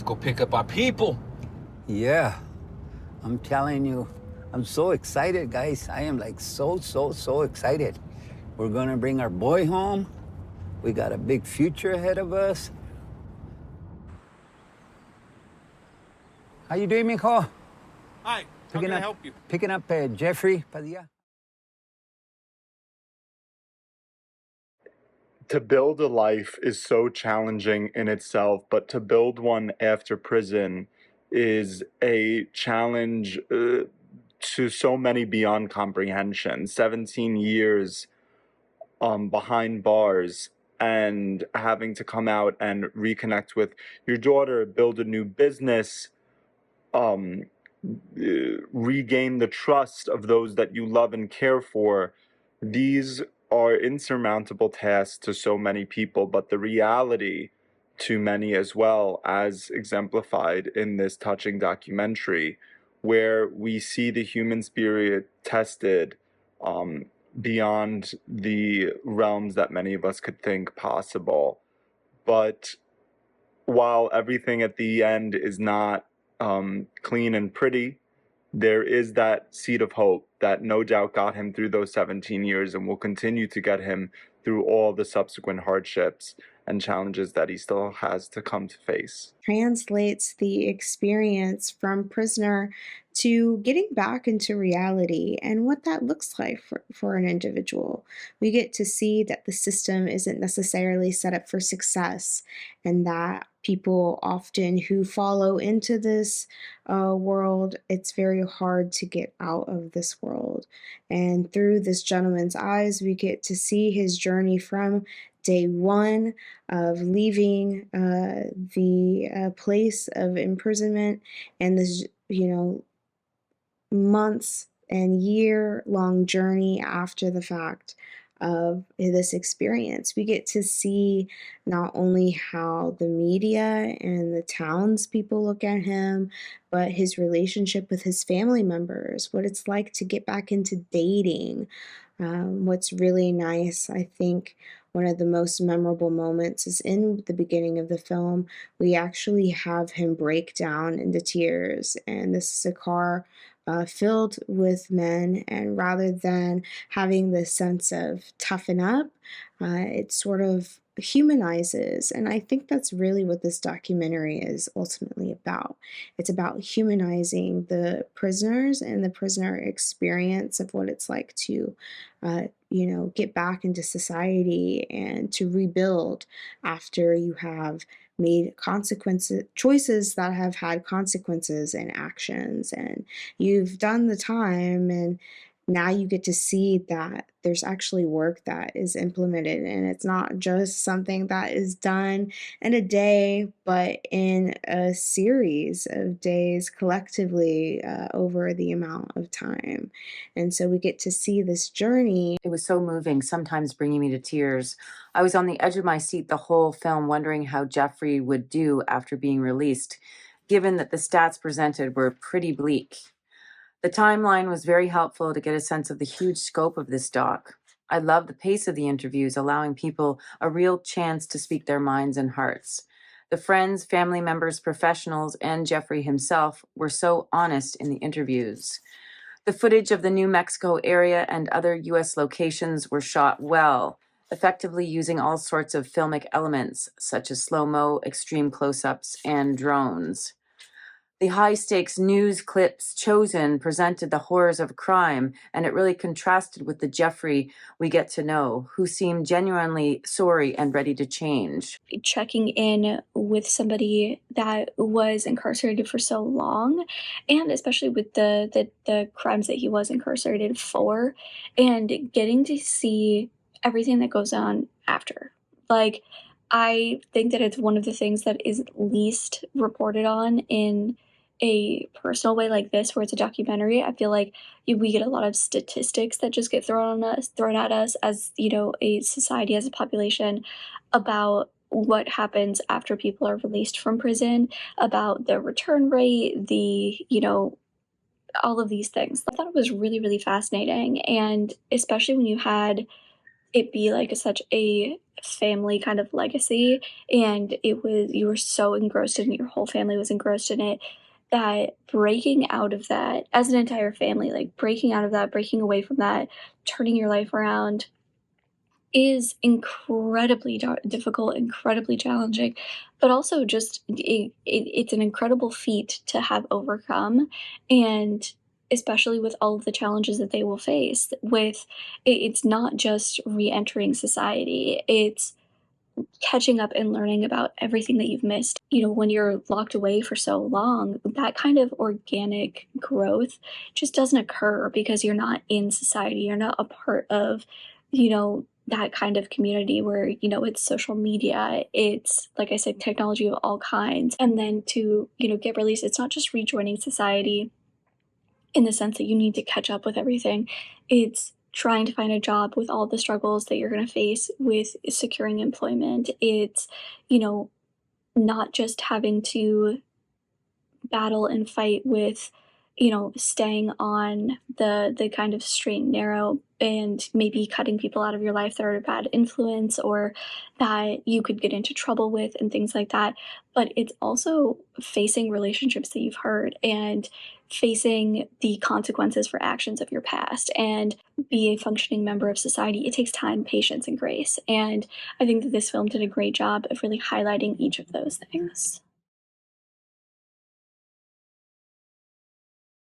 Let's go pick up our people. Yeah, I'm telling you, I'm so excited, guys. I am like so excited. We're gonna bring our boy home. We got a big future ahead of us. How you doing, mijo? Hi, how can I help you? Picking up Jeffrey Padilla. To build a life is so challenging in itself, but to build one after prison is a challenge to so many beyond comprehension. 17 years behind bars and having to come out and reconnect with your daughter, build a new business, um, regain the trust of those that you love and care for. These are insurmountable tasks to so many people, but the reality to many as well, as exemplified in this touching documentary, where we see the human spirit tested beyond the realms that many of us could think possible. But while everything at the end is not clean and pretty, there is that seed of hope that no doubt got him through those 17 years and will continue to get him through all the subsequent hardships and challenges that he still has to come to face. Translates the experience from prisoner to getting back into reality and what that looks like for an individual. We get to see that the system isn't necessarily set up for success, and that people often who follow into this world, it's very hard to get out of this world. And through this gentleman's eyes, we get to see his journey from day one of leaving the place of imprisonment and this, months and year-long journey after the fact of this experience. We get to see not only how the media and the townspeople look at him, but his relationship with his family members, what it's like to get back into dating. What's really nice, I think, one of the most memorable moments is in the beginning of the film. We actually have him break down into tears, and this is a car filled with men, and rather than having this sense of toughen up, it sort of humanizes. And I think that's really what this documentary is ultimately about. It's about humanizing the prisoners and the prisoner experience of what it's like to get back into society and to rebuild after you have made choices that have had consequences and actions, and you've done the time, and now you get to see that there's actually work that is implemented, and it's not just something that is done in a day, but in a series of days collectively over the amount of time. And so we get to see this journey. It was so moving, sometimes bringing me to tears. I was on the edge of my seat the whole film, wondering how Jeffrey would do after being released, given that the stats presented were pretty bleak. The timeline was very helpful to get a sense of the huge scope of this doc. I love the pace of the interviews, allowing people a real chance to speak their minds and hearts. The friends, family members, professionals, and Jeffrey himself were so honest in the interviews. The footage of the New Mexico area and other U.S. locations were shot well, effectively using all sorts of filmic elements, such as slow-mo, extreme close-ups, and drones. The high-stakes news clips chosen presented the horrors of crime, and it really contrasted with the Jeffrey we get to know, who seemed genuinely sorry and ready to change. Checking in with somebody that was incarcerated for so long, and especially with the crimes that he was incarcerated for, and getting to see everything that goes on after. Like, I think that it's one of the things that is least reported on in a personal way like this, where it's a documentary. I feel like we get a lot of statistics that just get thrown at us as, a society, as a population, about what happens after people are released from prison, about the return rate, all of these things. I thought it was really, really fascinating. And especially when you had it be like such a family kind of legacy, and you were so engrossed in it, your whole family was engrossed in it, that breaking out of that as an entire family, like breaking out of that, breaking away from that, turning your life around is incredibly difficult, incredibly challenging, but also just it's an incredible feat to have overcome, and especially with all of the challenges that they will face. With it's not just re-entering society; it's catching up and learning about everything that you've missed. You know, when you're locked away for so long, that kind of organic growth just doesn't occur because you're not in society. You're not a part of, that kind of community where, it's social media, it's, like I said, technology of all kinds. And then to, get released, it's not just rejoining society in the sense that you need to catch up with everything. It's trying to find a job with all the struggles that you're going to face with securing employment. It's, you know, not just having to battle and fight with, staying on the kind of straight and narrow and maybe cutting people out of your life that are a bad influence or that you could get into trouble with and things like that. But it's also facing relationships that you've hurt and facing the consequences for actions of your past and be a functioning member of society. It takes time, patience, and grace. And I think that this film did a great job of really highlighting each of those things.